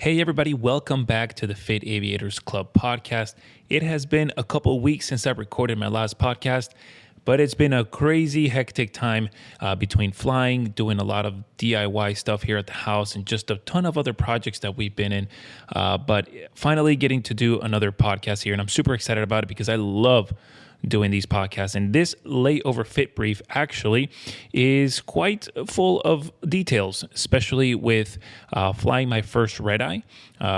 Hey, everybody, welcome back to the Fit Aviators Club podcast. It has been a couple of weeks since I recorded my last podcast, but it's been a crazy, hectic time between flying, doing a lot of DIY stuff here at the house, and just a ton of other projects that we've been in. But finally getting to do another podcast here, and I'm super excited about it because I love doing these podcasts. And this layover fit brief actually is quite full of details, especially with flying my first Redeye,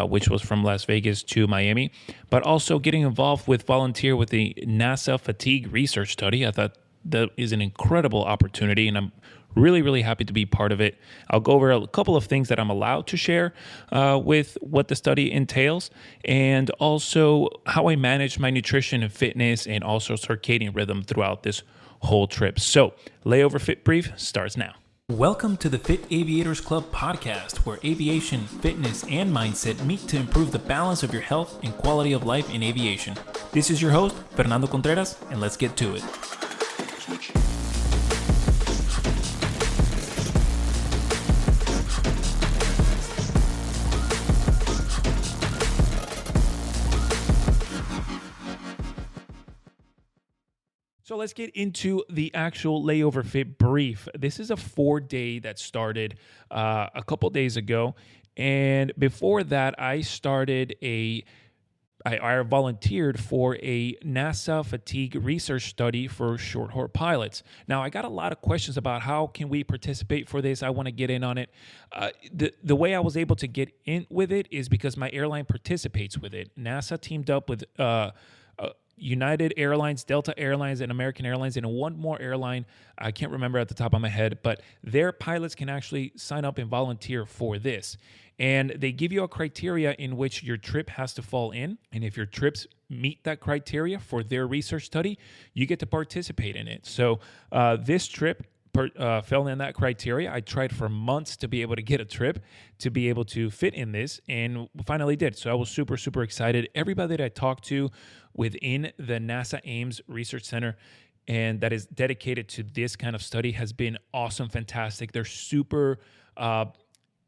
which was from Las Vegas to Miami, but also getting involved with volunteer with the NASA fatigue research study. I thought that is an incredible opportunity, and I'm really happy to be part of it. I'll go over a couple of things that I'm allowed to share with what the study entails, and also how I manage my nutrition and fitness and also circadian rhythm throughout this whole trip. So, Layover Fit Brief starts now. Welcome to the Fit Aviators Club podcast, where aviation, fitness, and mindset meet to improve the balance of your health and quality of life in aviation. This is your host, Fernando Contreras, and let's get to it. So let's get into the actual layover fit brief. This is a 4-day that started a couple days ago. And before that, I volunteered for a NASA fatigue research study for short haul pilots. Now, I got a lot of questions about how can we participate for this. I want to get in on it. The way I was able to get in with it is because my airline participates with it. NASA teamed up with United Airlines, Delta Airlines, and American Airlines, and one more airline. I can't remember at the top of my head, but their pilots can actually sign up and volunteer for this. And they give you a criteria in which your trip has to fall in. And if your trips meet that criteria for their research study, you get to participate in it. So this trip fell in that criteria. I tried for months to be able to get a trip to be able to fit in this, and finally did. So I was super excited. Everybody that I talked to within the NASA AMES Research Center and that is dedicated to this kind of study has been awesome, fantastic. They're super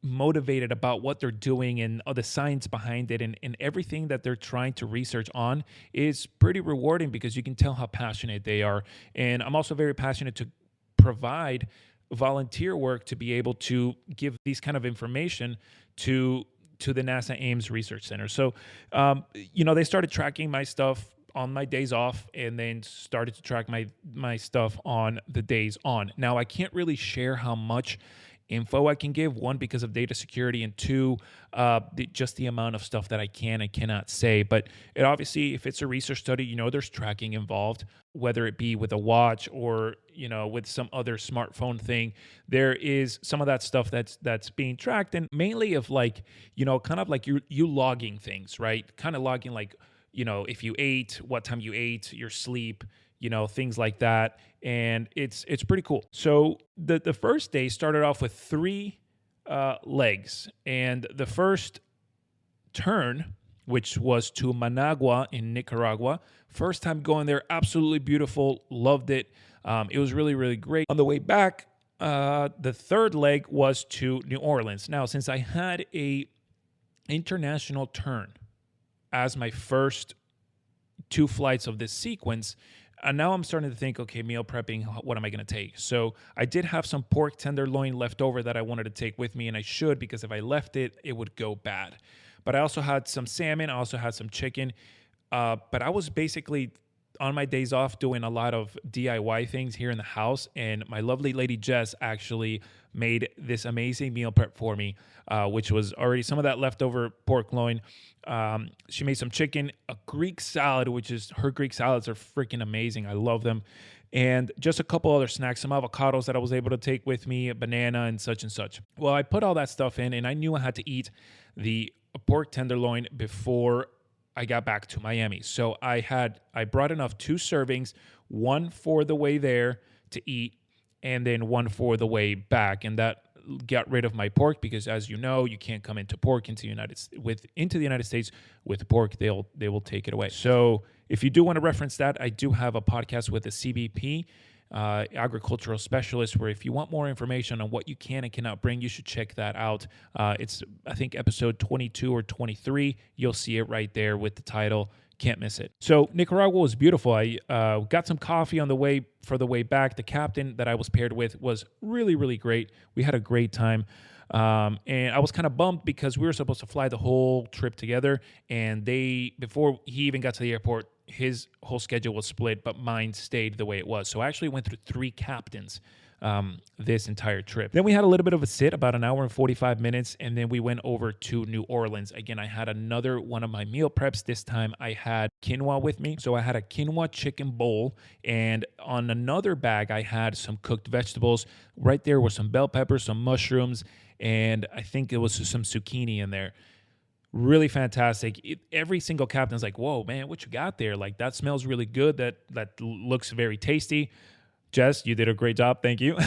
motivated about what they're doing and the science behind it, and everything that they're trying to research on is pretty rewarding because you can tell how passionate they are. And I'm also very passionate to provide volunteer work to be able to give these kind of information to the NASA AMES Research Center. So, they started tracking my stuff on my days off and then started to track my stuff on the days on. Now, I can't really share how much info I can give, one, because of data security, and two, just the amount of stuff that I can and cannot say. But it obviously, if it's a research study, there's tracking involved, whether it be with a watch or, with some other smartphone thing. There is some of that stuff that's being tracked, and mainly of kind of like you logging things, right? Kind of logging if you ate, what time you ate, your sleep, things like that. And it's pretty cool. So the first day started off with 3 legs. And the first turn, which was to Managua in Nicaragua, first time going there, absolutely beautiful, loved it. It was really great. On the way back, the third leg was to New Orleans. Now, since I had a international turn as my first 2 flights of this sequence, and now I'm starting to think, okay, meal prepping, what am I going to take? So I did have some pork tenderloin left over that I wanted to take with me, and I should, because if I left it, it would go bad. But I also had some salmon. I also had some chicken. But I was basically on my days off doing a lot of DIY things here in the house, and my lovely lady Jess actually made this amazing meal prep for me, which was already some of that leftover pork loin. She made some chicken, a Greek salad, her Greek salads are freaking amazing. I love them. And just a couple other snacks, some avocados that I was able to take with me, a banana and such and such. Well, I put all that stuff in, and I knew I had to eat the pork tenderloin before I got back to Miami. So I brought enough 2 servings, one for the way there to eat, and then one for the way back. And that got rid of my pork because, as you know, you can't come into the United States with pork. They will take it away. So if you do want to reference that, I do have a podcast with the CBP agricultural specialist, where if you want more information on what you can and cannot bring, you should check that out. It's, I think, episode 22 or 23. You'll see it right there with the title. Can't miss it. So Nicaragua was beautiful. I got some coffee on the way back. The captain that I was paired with was really, really great. We had a great time. And I was kind of bummed because we were supposed to fly the whole trip together. And before he even got to the airport, his whole schedule was split, but mine stayed the way it was. So I actually went through 3 captains this entire trip. Then we had a little bit of a sit, about an hour and 45 minutes, and then we went over to New Orleans. Again, I had another one of my meal preps. This time I had quinoa with me. So I had a quinoa chicken bowl, and on another bag I had some cooked vegetables. Right there were some bell peppers, some mushrooms, and I think it was some zucchini in there. Really fantastic. Every single captain's like, whoa, man, what you got there? Like, that smells really good. That looks very tasty. Jess, you did a great job. Thank you.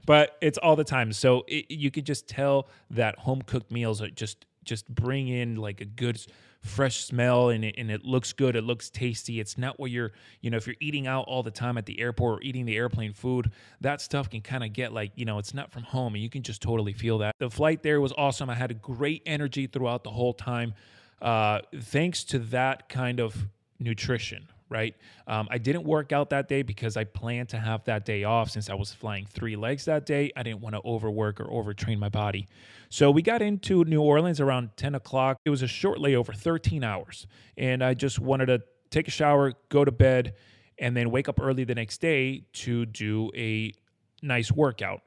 But it's all the time. So you could just tell that home-cooked meals are just bring in like a good fresh smell, and it looks good. It looks tasty. It's not what if you're eating out all the time at the airport or eating the airplane food, that stuff can kind of get like, it's not from home, and you can just totally feel that. The flight there was awesome. I had a great energy throughout the whole time, thanks to that kind of nutrition. Right. I didn't work out that day because I planned to have that day off since I was flying 3 legs that day. I didn't want to overwork or overtrain my body. So we got into New Orleans around 10 o'clock. It was a short layover, 13 hours. And I just wanted to take a shower, go to bed, and then wake up early the next day to do a nice workout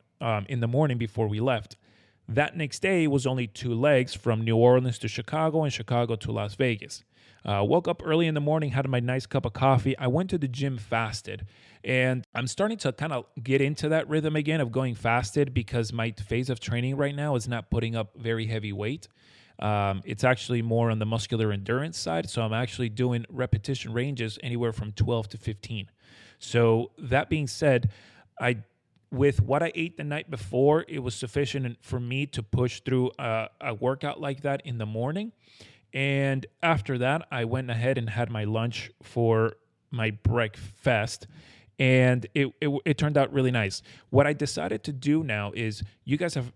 in the morning before we left. That next day was only 2 legs from New Orleans to Chicago and Chicago to Las Vegas. Woke up early in the morning, had my nice cup of coffee. I went to the gym fasted, and I'm starting to kind of get into that rhythm again of going fasted because my phase of training right now is not putting up very heavy weight. It's actually more on the muscular endurance side, so I'm actually doing repetition ranges anywhere from 12 to 15. So that being said, with what I ate the night before, it was sufficient for me to push through a workout like that in the morning. And after that, I went ahead and had my lunch for my breakfast, and it turned out really nice. What I decided to do now is, you guys have,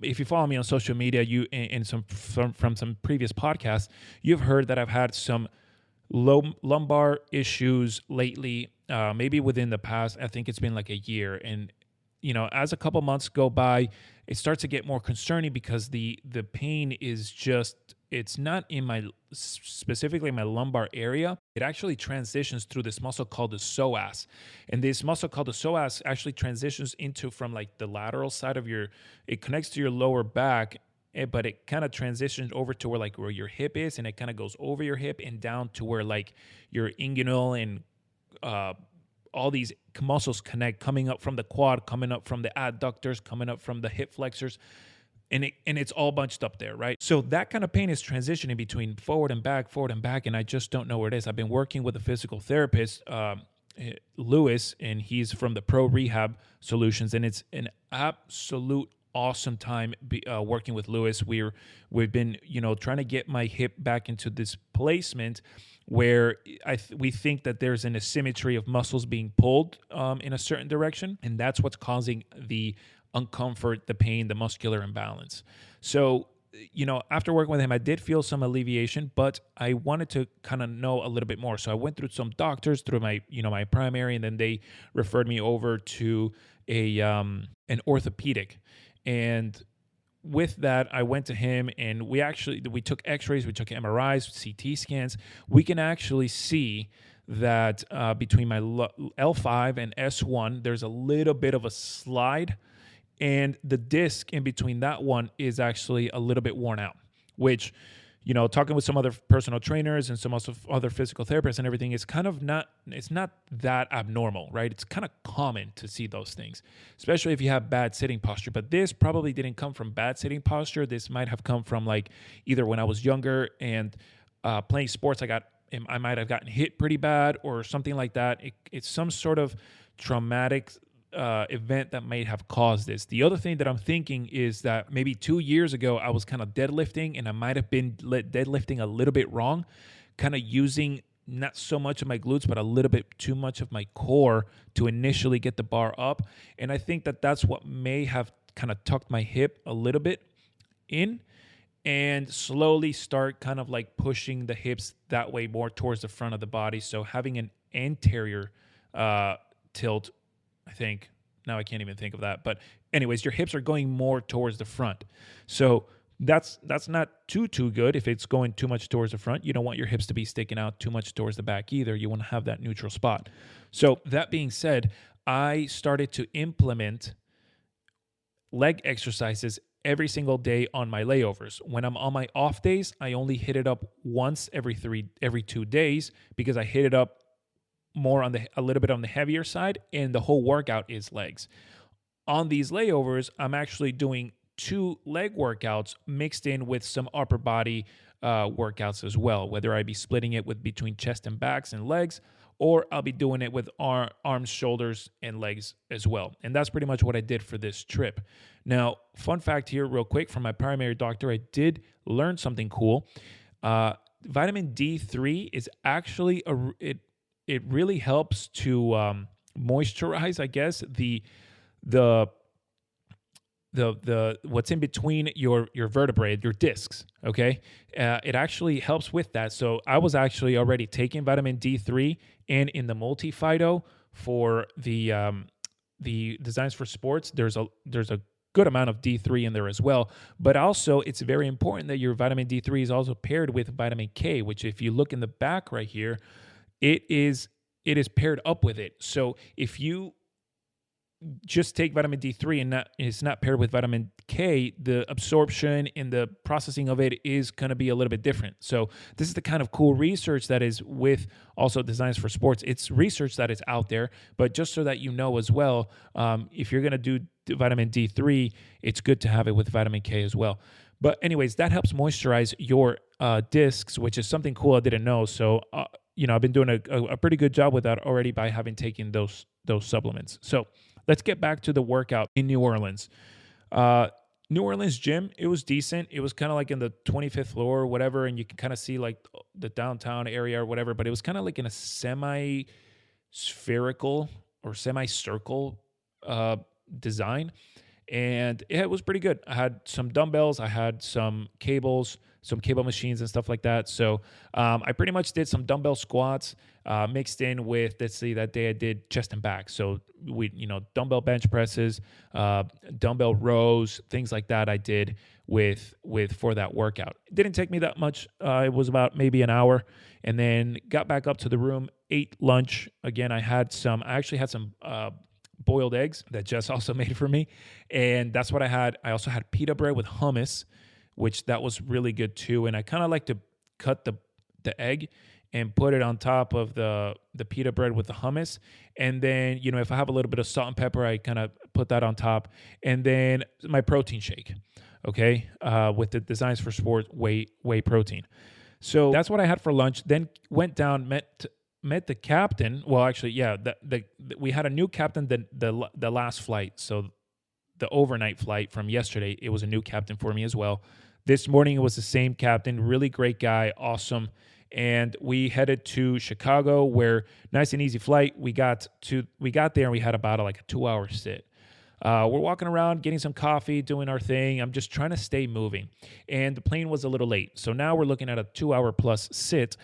if you follow me on social media, from some previous podcasts, you've heard that I've had some lumbar issues lately, maybe within the past, I think it's been like a year. And, as a couple months go by, it starts to get more concerning because the pain is it's not specifically my lumbar area. It actually transitions through this muscle called the psoas. And this muscle called the psoas actually transitions from like the lateral side of it connects to your lower back, but it kind of transitions over to where your hip is, and it kind of goes over your hip and down to where like your inguinal and all these muscles connect, coming up from the quad, coming up from the adductors, coming up from the hip flexors, and it's all bunched up there, right? So that kind of pain is transitioning between forward and back, and I just don't know where it is. I've been working with a physical therapist, Lewis, and he's from the Pro Rehab Solutions, and it's an absolute awesome time working with Lewis. We've been trying to get my hip back into this placement where we think that there's an asymmetry of muscles being pulled in a certain direction, and that's what's causing the uncomfort, the pain, the muscular imbalance. So, after working with him, I did feel some alleviation, but I wanted to kind of know a little bit more. So I went through some doctors through my, my primary, and then they referred me over to an orthopedic. And with that, I went to him, and we took x-rays, we took MRIs, CT scans. We can actually see that between my L5 and S1, there's a little bit of a slide, and the disc in between that one is actually a little bit worn out, which, talking with some other personal trainers and some other physical therapists and everything, it's not that abnormal, right? It's kind of common to see those things, especially if you have bad sitting posture. But this probably didn't come from bad sitting posture. This might have come from like either when I was younger and playing sports, I might have gotten hit pretty bad or something like that. It's some sort of traumatic event that may have caused this. The other thing that I'm thinking is that maybe 2 years ago, I was kind of deadlifting, and I might have been deadlifting a little bit wrong, kind of using not so much of my glutes, but a little bit too much of my core to initially get the bar up. And I think that that's what may have kind of tucked my hip a little bit in and slowly start kind of like pushing the hips that way more towards the front of the body. So having an anterior tilt, I think. Now I can't even think of that. But anyways, your hips are going more towards the front. So that's not too good if it's going too much towards the front. You don't want your hips to be sticking out too much towards the back either. You want to have that neutral spot. So that being said, I started to implement leg exercises every single day on my layovers. When I'm on my off days, I only hit it up once every 2 days because I hit it up more on a little bit on the heavier side, and the whole workout is legs. On these layovers, I'm actually doing 2 leg workouts mixed in with some upper body workouts as well, whether I be splitting it with between chest and backs and legs, or I'll be doing it with arms, shoulders, and legs as well. And that's pretty much what I did for this trip. Now, fun fact here real quick from my primary doctor, I did learn something cool. Vitamin D3 is actually, it really helps to moisturize, I guess, the what's in between your vertebrae, your discs, okay? It actually helps with that. So I was actually already taking vitamin D3 and in the multi-phyto for the Designs for Sports, there's a good amount of D3 in there as well. But also, it's very important that your vitamin D3 is also paired with vitamin K, which if you look in the back right here, it is paired up with it. So if you just take vitamin D3 and it's not paired with vitamin K, the absorption and the processing of it is going to be a little bit different. So this is the kind of cool research that is with also Designs for Sports. It's research that is out there, but just so that you know as well, if you're going to do vitamin D3, it's good to have it with vitamin K as well. But anyways, that helps moisturize your discs, which is something cool I didn't know. So, I've been doing a pretty good job with that already by having taken those supplements. So let's get back to the workout in New Orleans. New Orleans gym, it was decent. It was kind of like in the 25th floor or whatever, and you can kind of see like the downtown area or whatever, but it was kind of like in a semi-spherical or semi-circle design, and it was pretty good. I had some dumbbells, I had some cables, some cable machines and stuff like that. So I pretty much did some dumbbell squats mixed in with, let's see, that day I did chest and back. So we, dumbbell bench presses, dumbbell rows, things like that I did for that workout. It didn't take me that much. It was about maybe an hour, and then got back up to the room, ate lunch. Again, I actually had some boiled eggs that Jess also made for me. And that's what I had. I also had pita bread with hummus, which that was really good too. And I kind of like to cut the egg and put it on top of the pita bread with the hummus. And then, if I have a little bit of salt and pepper, I kind of put that on top. And then my protein shake, okay, with the Designs for Sport whey protein. So that's what I had for lunch. Then went down, met the captain. Well, actually, yeah, we had a new captain the last flight. So the overnight flight from yesterday, it was a new captain for me as well. This morning, it was the same captain, really great guy, awesome. And we headed to Chicago, where nice and easy flight. We got there and we had about like a 2-hour sit. We're walking around, getting some coffee, doing our thing. I'm just trying to stay moving. And the plane was a little late. So now we're looking at a 2-hour plus sit,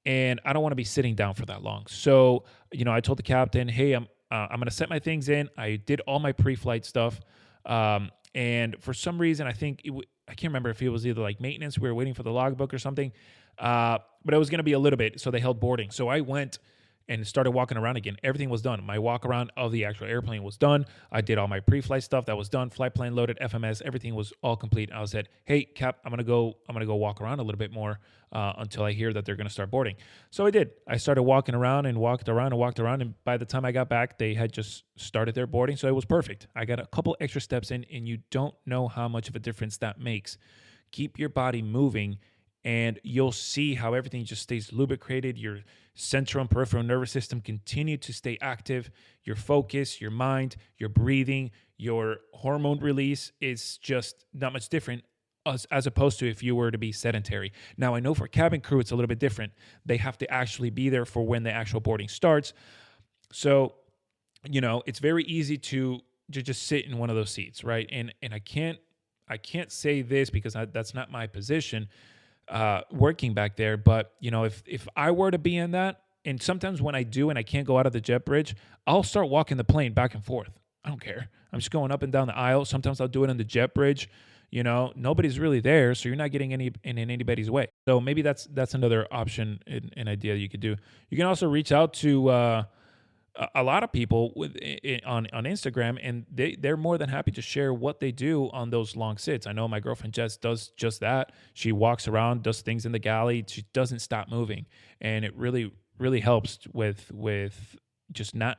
and I don't want to be sitting down for that long. So, I told the captain, hey, I'm going to set my things in. I did all my pre-flight stuff. And for some reason, I think I can't remember if it was either like maintenance, we were waiting for the logbook or something, but it was going to be a little bit, so they held boarding. So I went and started walking around again. Everything was done. My walk around of the actual airplane was done. I did all my pre-flight stuff. That was done. Flight plan loaded, FMS, everything was all complete. I said, hey, Cap, I'm gonna go walk around a little bit more until I hear that they're gonna start boarding. So I did. I started walking around and walked around, and by the time I got back, they had just started their boarding. So it was perfect. I got a couple extra steps in, and you don't know how much of a difference that makes. Keep your body moving, and you'll see how everything just stays lubricated. Your central and peripheral nervous system continue to stay active. Your focus, your mind, your breathing, your hormone release is just not much different as opposed to if you were to be sedentary. Now, I know for cabin crew, it's a little bit different. They have to actually be there for when the actual boarding starts. So, it's very easy to just sit in one of those seats, right? And I can't say this because that's not my position working back there. But if I were to be in that, and sometimes when I do and I can't go out of the jet bridge, I'll start walking the plane back and forth. I don't care. I'm just going up and down the aisle. Sometimes I'll do it on the jet bridge. Nobody's really there, so you're not getting in anybody's way. So maybe that's another option, an idea you could do. You can also reach out to a lot of people on Instagram, and they're more than happy to share what they do on those long sits. I know my girlfriend Jess does just that. She walks around, does things in the galley. She doesn't stop moving, and it really really helps with just not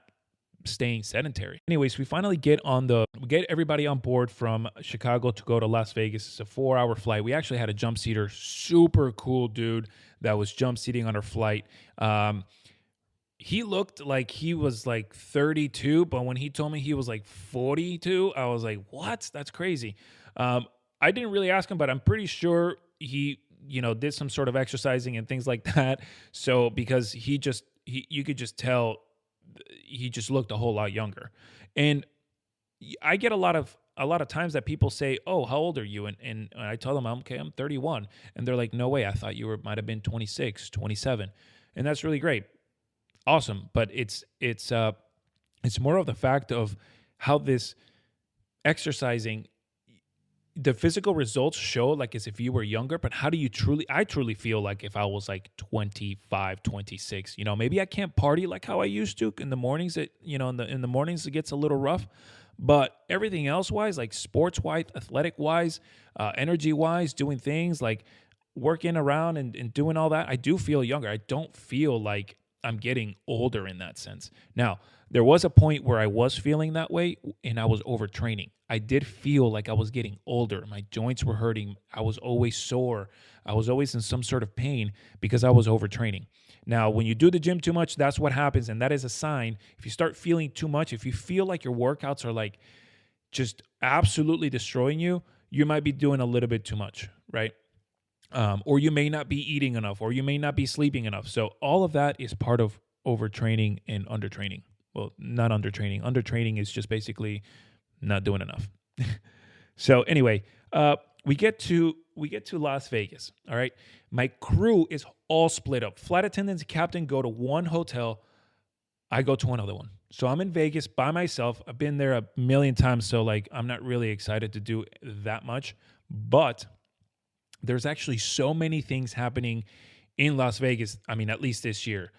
staying sedentary. Anyways, we finally get everybody on board from Chicago to go to Las Vegas. It's a 4-hour flight. We actually had a jump seater, super cool dude that was jump seating on our flight. He looked like he was like 32, but when he told me he was like 42, I was like, what? That's crazy. I didn't really ask him, but I'm pretty sure he, did some sort of exercising and things like that. So because you could just tell he just looked a whole lot younger. And I get a lot of times that people say, "Oh, how old are you?" And I tell them, "Okay, I'm 31." And they're like, "No way, I thought you might have been 26, 27." And that's really great. Awesome, but it's more of the fact of how this exercising, the physical results show like as if you were younger, but how do you I truly feel like if I was like 25, 26, maybe I can't party like how I used to in the mornings. In the mornings it gets a little rough, but everything else wise, like sports wise, athletic wise, energy wise, doing things like working around and doing all that, I do feel younger. I don't feel like I'm getting older in that sense. Now, there was a point where I was feeling that way and I was overtraining. I did feel like I was getting older. My joints were hurting. I was always sore. I was always in some sort of pain because I was overtraining. Now, when you do the gym too much, that's what happens. And that is a sign. If you start feeling too much, if you feel like your workouts are like just absolutely destroying you, you might be doing a little bit too much, right? Or you may not be eating enough, or you may not be sleeping enough. So all of that is part of overtraining and undertraining. Well, not undertraining. Undertraining is just basically not doing enough. So anyway, we get to Las Vegas. All right. My crew is all split up. Flight attendants and captain go to one hotel. I go to another one. So I'm in Vegas by myself. I've been there a million times. So like, I'm not really excited to do that much, but there's actually so many things happening in Las Vegas. I mean, at least this year.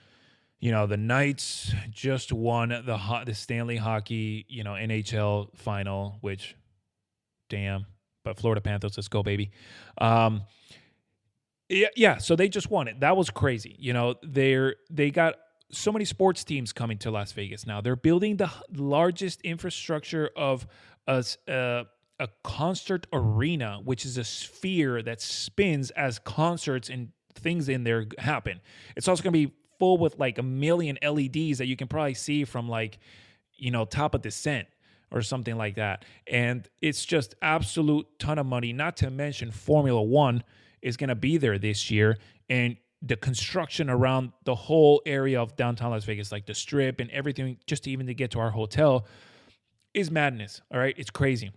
The Knights just won the Stanley Hockey, NHL final, which, damn, but Florida Panthers, let's go, baby. Yeah, so they just won it. That was crazy. They got so many sports teams coming to Las Vegas now. They're building the largest infrastructure of a concert arena, which is a sphere that spins as concerts and things in there happen. It's also going to be full with like a million LEDs that you can probably see from like, Top of Descent or something like that. And it's just absolute ton of money, not to mention Formula One is going to be there this year. And the construction around the whole area of downtown Las Vegas, like the Strip and everything, just even to get to our hotel, is madness. All right. It's crazy.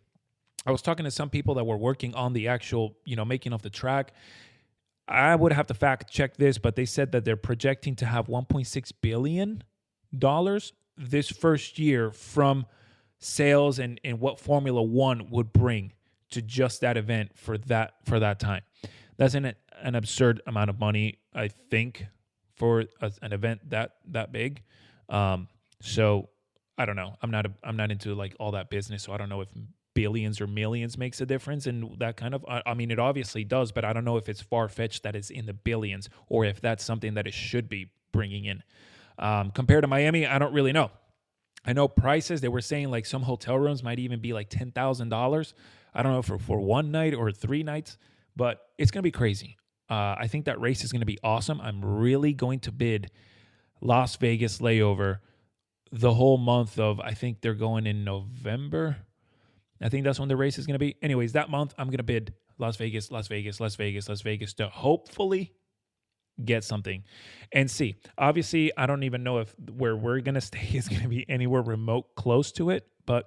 I was talking to some people that were working on the actual, making of the track. I would have to fact check this, but they said that they're projecting to have $1.6 billion this first year from sales and what Formula One would bring to just that event for that time. That's an absurd amount of money, I think, for an event that big. So I don't know. I'm not into like all that business, so I don't know if billions or millions makes a difference in that kind of, I mean, it obviously does, but I don't know if it's far-fetched that it's in the billions or if that's something that it should be bringing in. Compared to Miami, I don't really know. I know prices, they were saying like some hotel rooms might even be like $10,000. I don't know for one night or 3 nights, but it's going to be crazy. I think that race is going to be awesome. I'm really going to bid Las Vegas layover the whole month of, I think they're going in November. I think that's when the race is going to be. Anyways, that month, I'm going to bid Las Vegas, Las Vegas, Las Vegas, Las Vegas to hopefully get something and see. Obviously, I don't even know if where we're going to stay is going to be anywhere remote close to it, but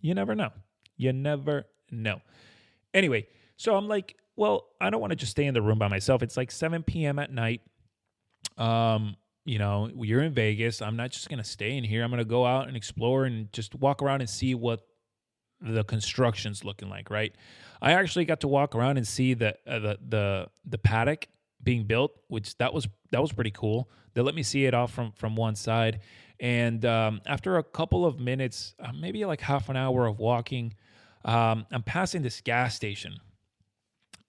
you never know. You never know. Anyway, so I'm like, well, I don't want to just stay in the room by myself. It's like 7 p.m. at night. You're in Vegas. I'm not just going to stay in here. I'm going to go out and explore and just walk around and see what the construction's looking like, right? I actually got to walk around and see the paddock being built, which that was pretty cool. They let me see it off from one side, and after a couple of minutes, maybe like half an hour of walking, I'm passing this gas station,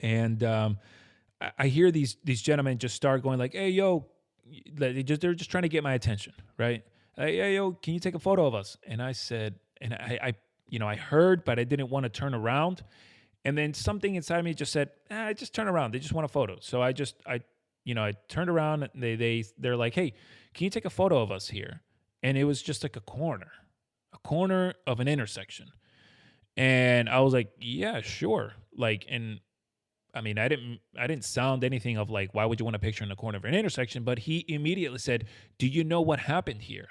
and I hear these gentlemen just start going like, "Hey, yo," they're just trying to get my attention, right? Hey, yo, can you take a photo of us? And I said, and I heard, but I didn't want to turn around. And then something inside me just said, just turn around. They just want a photo. So I turned around. And they're like, hey, can you take a photo of us here? And it was just like a corner of an intersection. And I was like, yeah, sure. Like, and I mean, I didn't sound anything of like, why would you want a picture in the corner of an intersection? But he immediately said, do you know what happened here?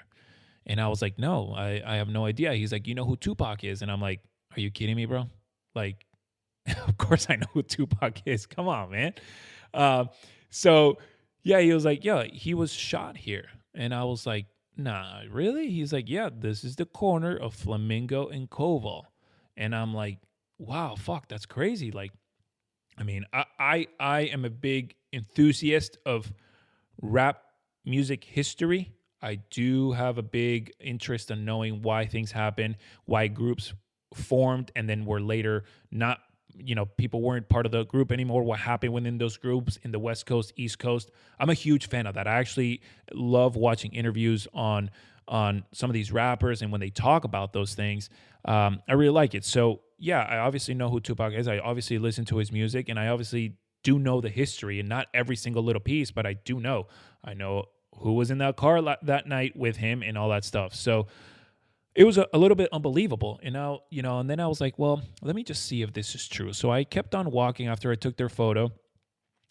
And I was like, no, I have no idea. He's like, you know who Tupac is? And I'm like, are you kidding me, bro? Like, of course I know who Tupac is. Come on, man. So yeah, he was like, yeah, he was shot here. And I was like, nah, really? He's like, yeah, this is the corner of Flamingo and Koval. And I'm like, wow, fuck, that's crazy. Like, I mean, I am a big enthusiast of rap music history. I do have a big interest in knowing why things happen, why groups formed and then were later not, people weren't part of the group anymore, what happened within those groups in the West Coast, East Coast. I'm a huge fan of that. I actually love watching interviews on some of these rappers, and when they talk about those things, I really like it. So yeah, I obviously know who Tupac is. I obviously listen to his music, and I obviously do know the history, and not every single little piece, but I do know. I know who was in that car that night with him and all that stuff. So it was a little bit unbelievable. And now, and then I was like, well, let me just see if this is true. So I kept on walking after I took their photo,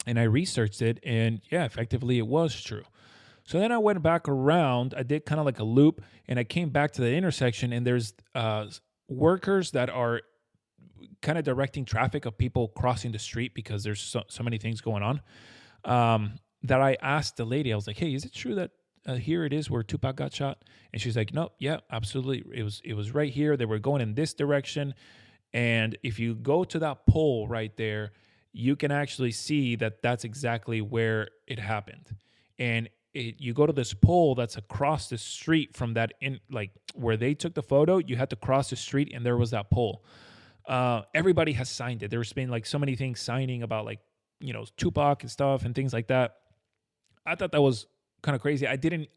and I researched it, and yeah, effectively it was true. So then I went back around, I did kind of like a loop, and I came back to the intersection, and there's workers that are kind of directing traffic of people crossing the street because there's so many things going on. That I asked the lady, I was like, hey, is it true that here it is where Tupac got shot? And she's like, no, yeah, absolutely. It was right here. They were going in this direction. And if you go to that pole right there, you can actually see that that's exactly where it happened. And you go to this pole that's across the street from that, in like where they took the photo, you had to cross the street, and there was that pole. Everybody has signed it. There's been like so many things signing about like, Tupac and stuff and things like that. I thought that was kind of crazy. I didn't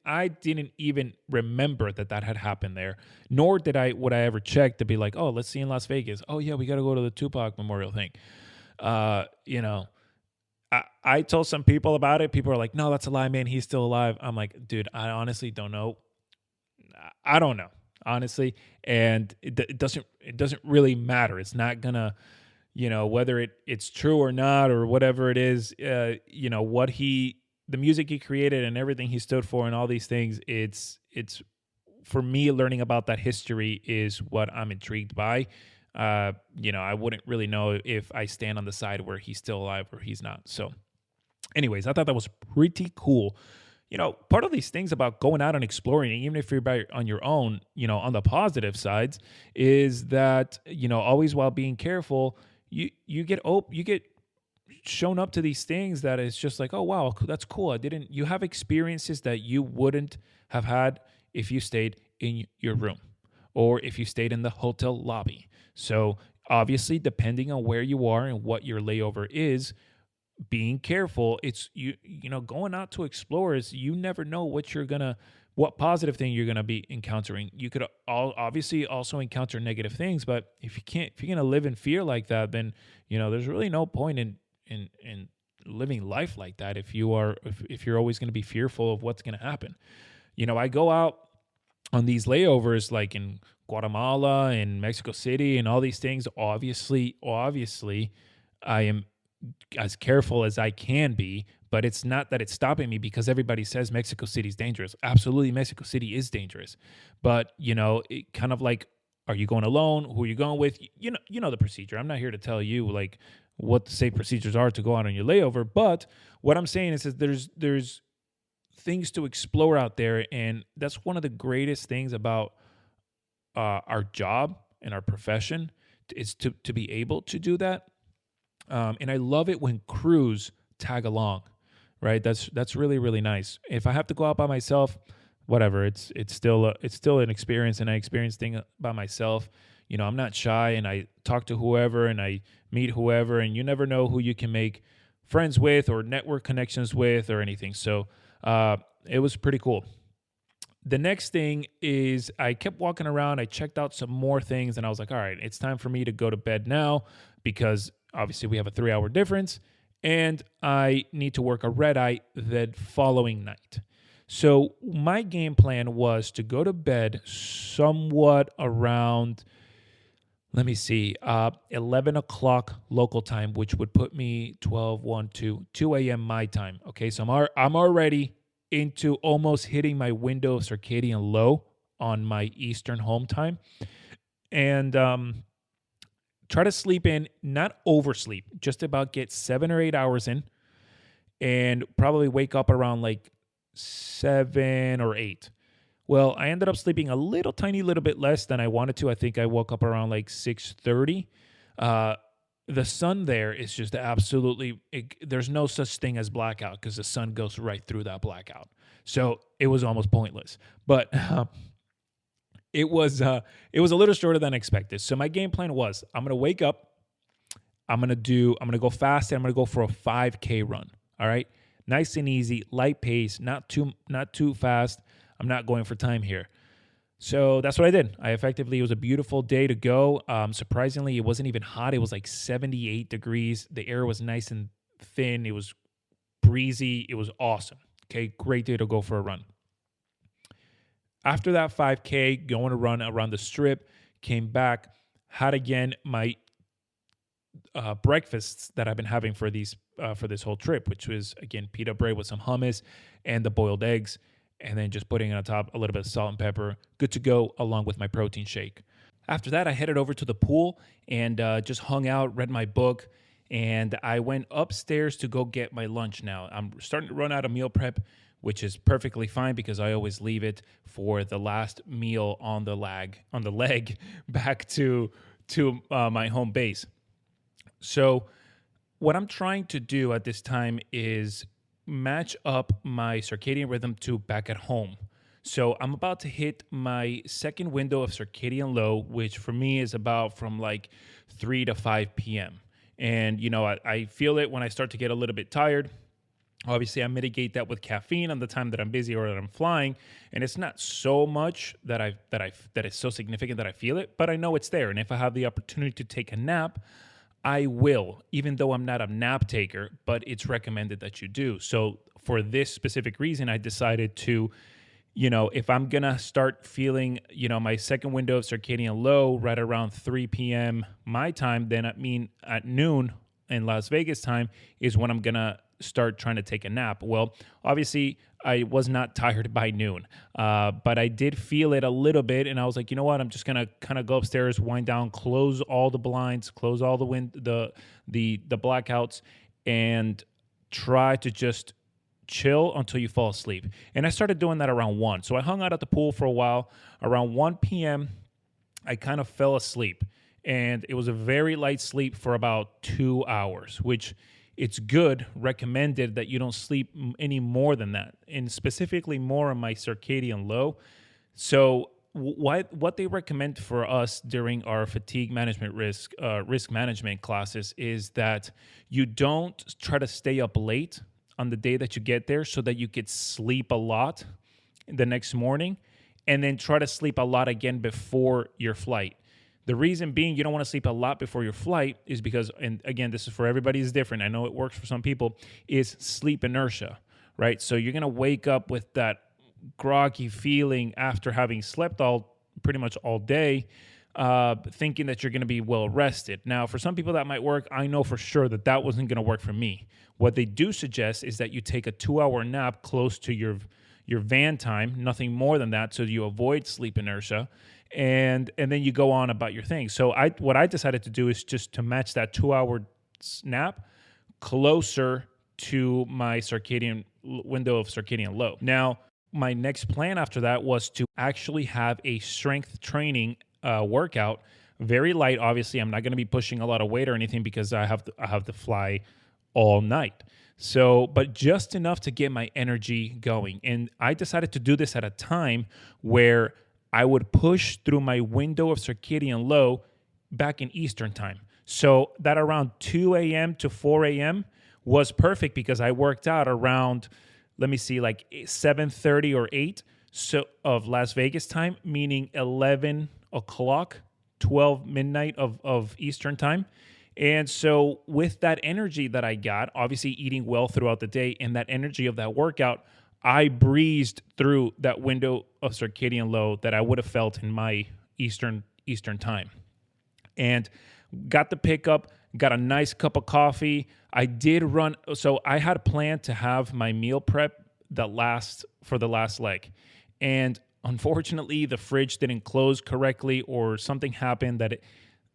even remember that had happened there, nor would I ever check to be like, oh, let's see in Las Vegas. Oh yeah, we got to go to the Tupac memorial thing. I told some people about it. People are like, no, that's a lie, man. He's still alive. I'm like, dude, I honestly don't know. I don't know, honestly. And it doesn't really matter. It's not gonna, whether it's true or not, or whatever it is, the music he created and everything he stood for and all these things, it's for me, learning about that history is what I'm intrigued by. I wouldn't really know if I stand on the side where he's still alive or he's not. So anyways, I thought that was pretty cool. Part of these things about going out and exploring, even if you're on your own, on the positive sides, is that, always while being careful, you get shown up to these things that it's just like, oh, wow, that's cool. You have experiences that you wouldn't have had if you stayed in your room or if you stayed in the hotel lobby. So obviously, depending on where you are and what your layover is, being careful. It's going out to explore is you never know what positive thing you're gonna be encountering. You could obviously also encounter negative things, but if you're gonna live in fear like that, then there's really no point in living life like that. If you're always gonna be fearful of what's gonna happen. I go out on these layovers like in Guatemala and Mexico City and all these things. Obviously, I am as careful as I can be, but it's not that it's stopping me because everybody says Mexico City is dangerous. Absolutely, Mexico City is dangerous, but it kind of like, are you going alone? Who are you going with? You know the procedure. I'm not here to tell you like what the safe procedures are to go out on your layover, but what I'm saying is that there's things to explore out there, and that's one of the greatest things about our job and our profession is to be able to do that. And I love it when crews tag along, right? That's really really nice. If I have to go out by myself, whatever. It's still an experience, and I experience things by myself. I'm not shy, and I talk to whoever, and I meet whoever, and you never know who you can make friends with or network connections with or anything. So it was pretty cool. The next thing is I kept walking around. I checked out some more things, and I was like, all right, it's time for me to go to bed now because obviously we have a 3 hour difference, and I need to work a red eye the following night. So my game plan was to go to bed somewhat around, let me see, 11 o'clock local time, which would put me 12, 1, 2, 2 a.m. my time. Okay, so I'm already into almost hitting my window of circadian low on my Eastern home time. And try to sleep in, not oversleep, just about get 7 or 8 hours in, and probably wake up around like 7 or 8. Well, I ended up sleeping a little tiny little bit less than I wanted to. I think I woke up around like 6:30. The sun there is just absolutely, there's no such thing as blackout because the sun goes right through that blackout. So it was almost pointless. But it was a little shorter than expected. So my game plan was I'm gonna wake up, I'm gonna go fast, and I'm gonna go for a 5K run. All right. Nice and easy, light pace, not too fast. I'm not going for time here. So that's what I did. It was a beautiful day to go. Surprisingly, it wasn't even hot. It was like 78 degrees. The air was nice and thin. It was breezy. It was awesome. Okay, great day to go for a run. After that 5K, going to run around the strip, came back, had again my breakfasts that I've been having for this whole trip, which was again pita bread with some hummus and the boiled eggs, and then just putting on top a little bit of salt and pepper. Good to go, along with my protein shake. After that, I headed over to the pool and just hung out, read my book, and I went upstairs to go get my lunch now. I'm starting to run out of meal prep, which is perfectly fine because I always leave it for the last meal on the leg back to my home base. So what I'm trying to do at this time is match up my circadian rhythm to back at home. So I'm about to hit my second window of circadian low, which for me is about from like 3 to 5 p.m. And, I feel it when I start to get a little bit tired. Obviously, I mitigate that with caffeine on the time that I'm busy or that I'm flying, and it's not so much that it's so significant that I feel it, but I know it's there. And if I have the opportunity to take a nap, I will, even though I'm not a nap taker, but it's recommended that you do. So for this specific reason, I decided to, if I'm going to start feeling, my second window of circadian low right around 3 p.m. my time, then at noon in Las Vegas time is when I'm going to start trying to take a nap. Well, obviously, I was not tired by noon, but I did feel it a little bit, and I was like, you know what? I'm just gonna kind of go upstairs, wind down, close all the blinds, close all the blackouts, and try to just chill until you fall asleep. And I started doing that around 1. So I hung out at the pool for a while. Around 1 p.m., I kind of fell asleep, and it was a very light sleep for about 2 hours, which it's good, recommended that you don't sleep any more than that, and specifically more on my circadian low. So what they recommend for us during our fatigue management risk management classes is that you don't try to stay up late on the day that you get there so that you could sleep a lot the next morning, and then try to sleep a lot again before your flight. The reason being you don't want to sleep a lot before your flight is because, and again, this is for everybody is different. I know it works for some people, is sleep inertia, right? So you're going to wake up with that groggy feeling after having slept pretty much all day. thinking that you're going to be well rested. Now, for some people that might work, I know for sure that that wasn't going to work for me. What they do suggest is that you take a 2-hour nap close to your van time, nothing more than that, so you avoid sleep inertia, and then you go on about your thing. So what I decided to do is just to match that 2-hour nap closer to my circadian window of circadian low. Now, my next plan after that was to actually have a strength training workout, very light. Obviously, I'm not going to be pushing a lot of weight or anything because I have to fly all night. So, but just enough to get my energy going. And I decided to do this at a time where I would push through my window of circadian low back in Eastern time. So that around 2 a.m. to 4 a.m. was perfect because I worked out around, let me see, like 7:30 or 8 so of Las Vegas time, meaning 11 o'clock, 12 midnight of Eastern time. And so with that energy that I got, obviously eating well throughout the day and that energy of that workout, I breezed through that window of circadian low that I would have felt in my Eastern time. And got the pickup, got a nice cup of coffee. I did run, so I had planned to have my meal prep for the last leg. And unfortunately, the fridge didn't close correctly or something happened that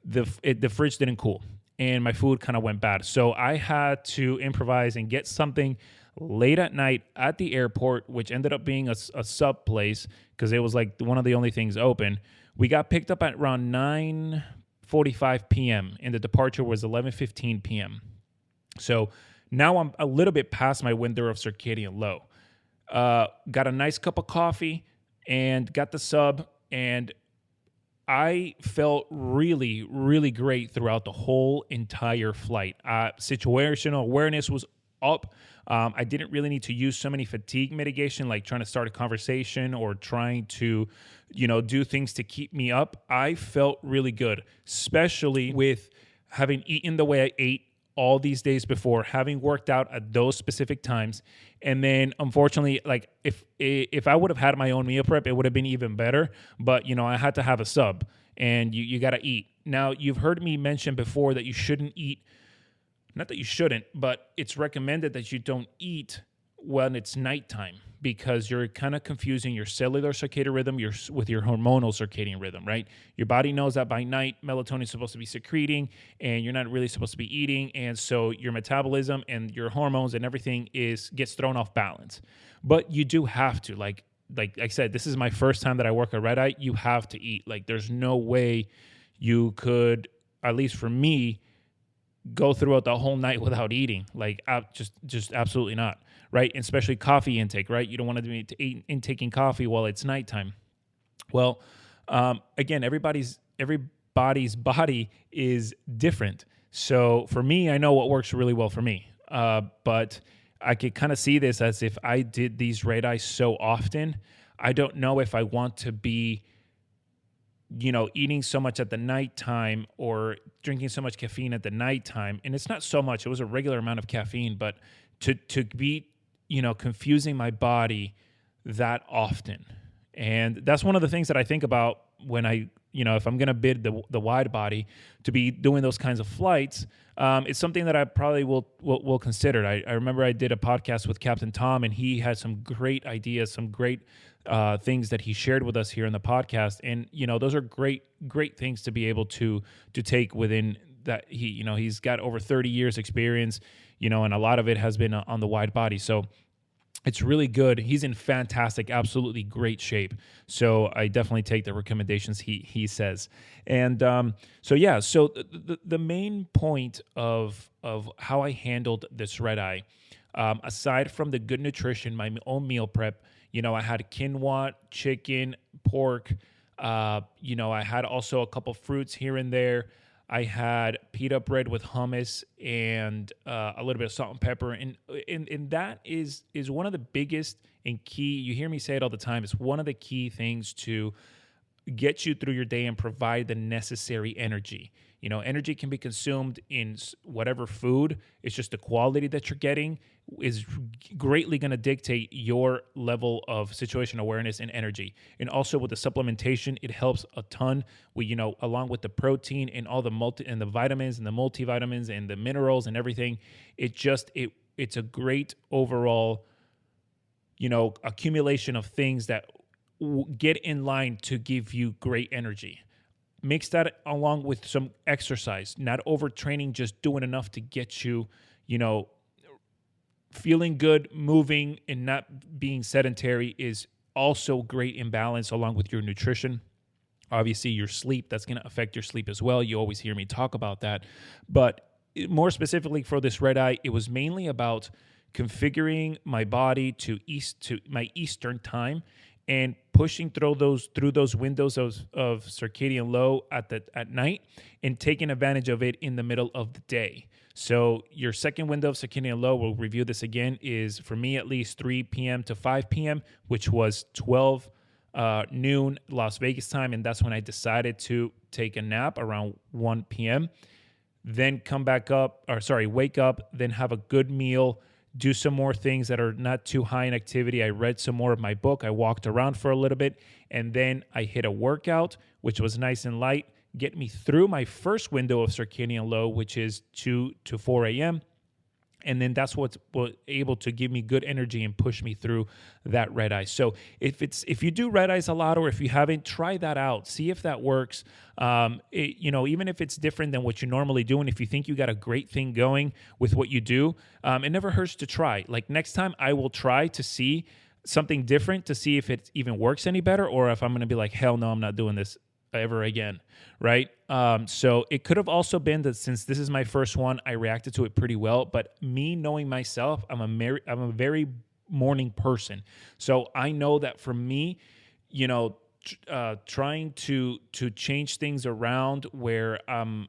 the fridge didn't cool and my food kind of went bad. So I had to improvise and get something late at night at the airport, which ended up being a sub place because it was like one of the only things open. We got picked up at around 9:45 p.m. and the departure was 11:15 p.m. So now I'm a little bit past my window of circadian low. Got a nice cup of coffee and got the sub, and I felt really, really great throughout the whole entire flight. Situational awareness was up. I didn't really need to use so many fatigue mitigation, like trying to start a conversation or trying to, do things to keep me up. I felt really good, especially with having eaten the way I ate all these days before, having worked out at those specific times. And then unfortunately, like if I would have had my own meal prep, it would have been even better. But, I had to have a sub and you got to eat. Now, you've heard me mention before that you shouldn't eat. Not that you shouldn't, but it's recommended that you don't eat when it's nighttime because you're kind of confusing your cellular circadian rhythm with your hormonal circadian rhythm, right? Your body knows that by night, melatonin is supposed to be secreting and you're not really supposed to be eating. And so your metabolism and your hormones and everything gets thrown off balance. But you do have to, like I said, this is my first time that I work at Redeye. You have to eat. Like there's no way you could, at least for me, go throughout the whole night without eating. Like just absolutely not, right? And especially coffee intake, right? You don't want to be intaking coffee while it's nighttime. Well, again, everybody's body is different. So for me, I know what works really well for me. But I could kind of see this as if I did these red eyes so often, I don't know if I want to be eating so much at the nighttime or drinking so much caffeine at the nighttime. And it's not so much, it was a regular amount of caffeine, but to be, confusing my body that often. And that's one of the things that I think about when I, if I'm going to bid the wide body to be doing those kinds of flights, it's something that I probably will consider. I remember I did a podcast with Captain Tom and he had some great ideas, some great things that he shared with us here in the podcast. And, those are great things to be able to take within that. He's got over 30 years experience, and a lot of it has been on the wide body. So it's really good. He's in fantastic, absolutely great shape. So I definitely take the recommendations he says. And so the main point of how I handled this red eye, aside from the good nutrition, my own meal prep, I had quinoa, chicken, pork. I had also a couple fruits here and there. I had pita bread with hummus and a little bit of salt and pepper. And that is one of the biggest and key, you hear me say it all the time, it's one of the key things to get you through your day and provide the necessary energy. Energy can be consumed in whatever food. It's just the quality that you're getting is greatly going to dictate your level of situation awareness and energy. And also with the supplementation, it helps a ton. Along with the protein and all the vitamins and the multivitamins and the minerals and everything, it's a great overall, accumulation of things that get in line to give you great energy. Mix that along with some exercise, not overtraining, just doing enough to get you, feeling good, moving, and not being sedentary is also great in balance along with your nutrition. Obviously, your sleep, that's going to affect your sleep as well. You always hear me talk about that. But more specifically for this Redeye, it was mainly about configuring my body to my Eastern time and pushing through those windows of circadian low at night and taking advantage of it in the middle of the day. So your second window of circadian low, we'll review this again, is for me at least 3 p.m. to 5 p.m., which was 12 noon Las Vegas time, and that's when I decided to take a nap around 1 p.m. Then wake up, then have a good meal, do some more things that are not too high in activity. I read some more of my book. I walked around for a little bit, and then I hit a workout, which was nice and light, get me through my first window of circadian low, which is 2 to 4 a.m., and then that's what's able to give me good energy and push me through that red eye. So if you do red eyes a lot, or if you haven't, try that out. See if that works. Even if it's different than what you normally do, and if you think you got a great thing going with what you do, it never hurts to try. Like next time, I will try to see something different to see if it even works any better, or if I'm going to be like, hell no, I'm not doing this ever again, right? So it could have also been that since this is my first one, I reacted to it pretty well. But me knowing myself, I'm a very morning person. So I know that for me, trying to change things around where I'm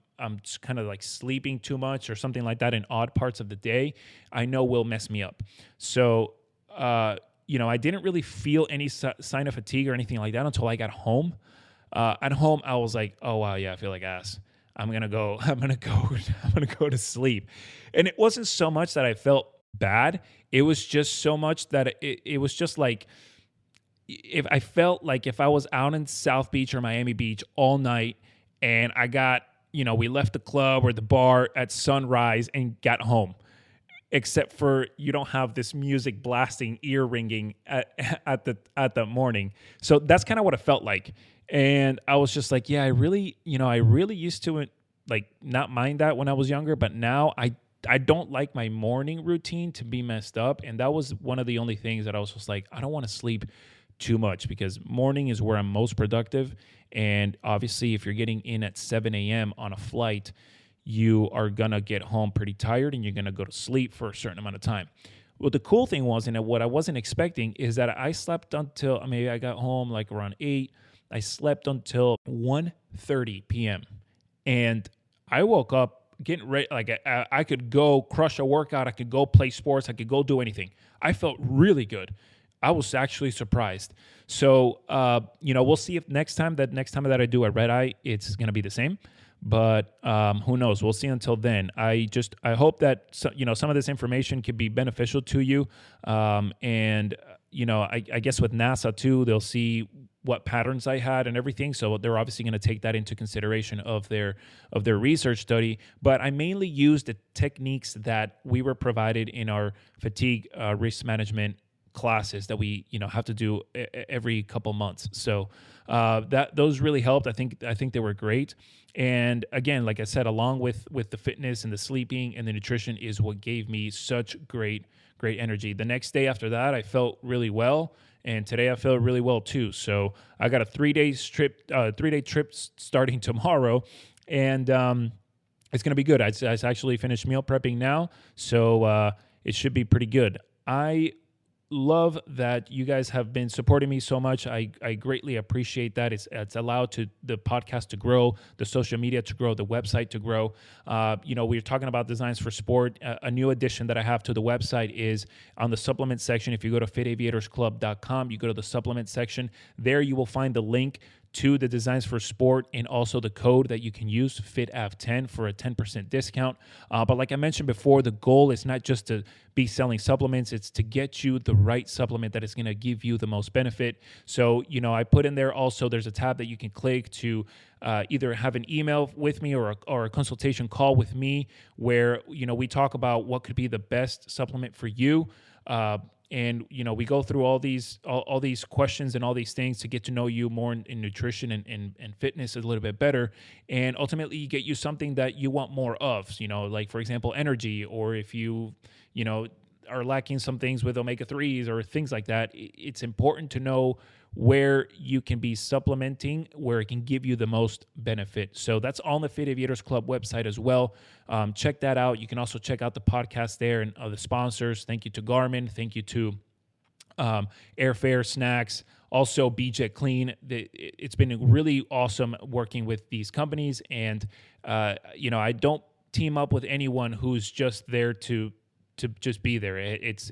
kind of like sleeping too much or something like that in odd parts of the day, I know will mess me up. So I didn't really feel any sign of fatigue or anything like that until I got home. At home, I was like, "Oh wow, yeah, I feel like ass. I'm gonna go to sleep." And it wasn't so much that I felt bad. It was just so much that it was just like if I was out in South Beach or Miami Beach all night, and I got we left the club or the bar at sunrise and got home. Except for you don't have this music blasting, ear ringing at the morning. So that's kind of what it felt like. And I was just like, yeah, I really used to like not mind that when I was younger, but now I don't like my morning routine to be messed up. And that was one of the only things that I was just like, I don't want to sleep too much because morning is where I'm most productive. And obviously, if you're getting in at 7 a.m. on a flight, you are going to get home pretty tired and you're going to go to sleep for a certain amount of time. Well, the cool thing was, and what I wasn't expecting, is that I slept until maybe I got home like around 8. I slept until 1:30 p.m. And I woke up getting ready. Like I could go crush a workout. I could go play sports. I could go do anything. I felt really good. I was actually surprised. So, we'll see if next time that I do a red eye, it's going to be the same. But who knows? We'll see until then. I hope that some of this information could be beneficial to you. I guess with NASA too, they'll see what patterns I had and everything. So they're obviously going to take that into consideration of their research study. But I mainly used the techniques that we were provided in our fatigue risk management classes that we have to do every couple months. So those really helped. I think they were great. And again, like I said, along with the fitness and the sleeping and the nutrition is what gave me such great energy. The next day after that, I felt really well. And today I feel really well too. So I got a 3-day trip starting tomorrow, and it's going to be good. I actually finished meal prepping now, so it should be pretty good. I love that you guys have been supporting me so much. I greatly appreciate that. It's allowed the podcast to grow, the social media to grow, the website to grow. We're talking about Designs for Sport. A new addition that I have to the website is on the supplement section. If you go to fitaviatorsclub.com, you go to the supplement section. There you will find the link to the Designs for Sport and also the code that you can use, FITAV10, for a 10% discount. But like I mentioned before, the goal is not just to be selling supplements, it's to get you the right supplement that is going to give you the most benefit. So, I put in there also, there's a tab that you can click to either have an email with me or a consultation call with me where, we talk about what could be the best supplement for you. And we go through all these questions and all these things to get to know you more in nutrition and fitness a little bit better, and ultimately get you something that you want more of. Like for example, energy, or if you are lacking some things with omega-3s or things like that. It's important to know where you can be supplementing, where it can give you the most benefit. So that's on the Fit Aviators Club website as well. Check that out. You can also check out the podcast there and the sponsors. Thank you to Garmin. Thank you to Airfare Snacks. Also, BJet Clean. It's been really awesome working with these companies. And, I don't team up with anyone who's just there to just be there. It's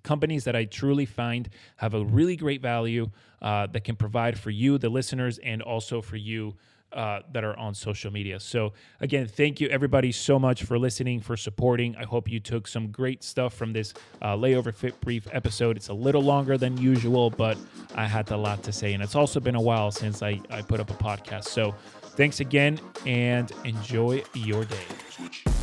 companies that I truly find have a really great value that can provide for you, the listeners, and also for you that are on social media. So again, thank you everybody so much for listening, for supporting. I hope you took some great stuff from this Layover Fit Brief episode. It's a little longer than usual, but I had a lot to say, and it's also been a while since I put up a podcast. So thanks again, and enjoy your day.